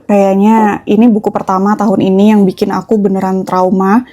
Kayaknya ini buku pertama tahun ini yang bikin aku beneran trauma.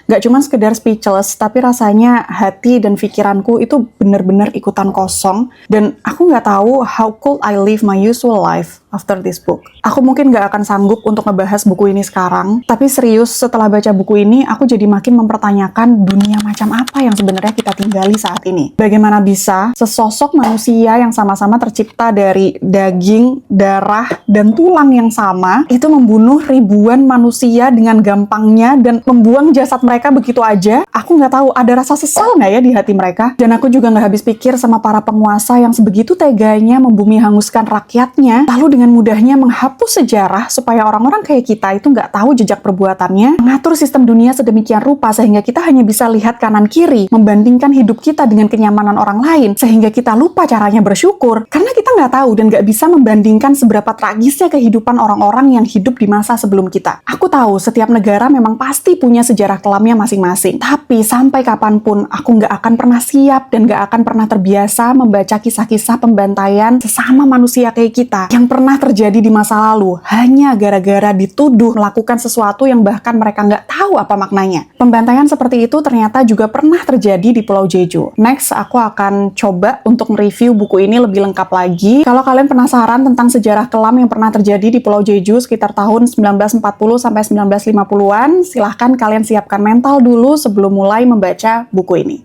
Gak cuma sekedar speechless, tapi rasanya hati dan pikiranku itu bener-bener ikutan kosong. Dan aku nggak tahu how could I live my usual life after this book. Aku mungkin nggak akan sanggup untuk ngebahas buku ini sekarang, tapi serius setelah baca buku ini, aku jadi makin mempertanyakan dunia macam apa yang sebenarnya kita tinggali saat ini. Bagaimana bisa sesosok manusia yang sama-sama tercipta dari daging, darah, dan tulang yang sama, itu membunuh ribuan manusia dengan gampangnya dan membuang jasad mereka begitu aja. Aku nggak tahu ada rasa sesal nggak ya di hati mereka. Dan aku juga nggak habis pikir sama para penguasa yang sebegitu teganya membumi hanguskan rakyatnya, lalu dengan mudahnya menghapus sejarah supaya orang-orang kayak kita itu nggak tahu jejak perbuatannya, mengatur sistem dunia sedemikian rupa sehingga kita hanya bisa lihat kanan kiri, membandingkan hidup kita dengan kenyamanan orang lain, sehingga kita lupa caranya bersyukur, karena kita nggak tahu dan nggak bisa membandingkan seberapa tragisnya kehidupan orang-orang yang hidup di masa sebelum kita. Aku tahu setiap negara memang pasti punya sejarah kelamnya masing-masing, tapi sampai kapanpun aku nggak akan pernah siap dan nggak akan pernah terbiasa membaca kisah-kisah pembantaian sesama manusia kayak kita yang pernah terjadi di masa lalu hanya gara-gara dituduh melakukan sesuatu yang bahkan mereka nggak tahu apa maknanya. Pembantaian seperti itu ternyata juga pernah terjadi di Pulau Jeju. Next, aku akan coba untuk mereview buku ini lebih lengkap lagi. Kalau kalian penasaran tentang sejarah kelam yang pernah terjadi di Pulau Jeju sekitar tahun 1940 sampai 1950-an, silahkan kalian siapkan mental dulu sebelum mulai membaca buku ini.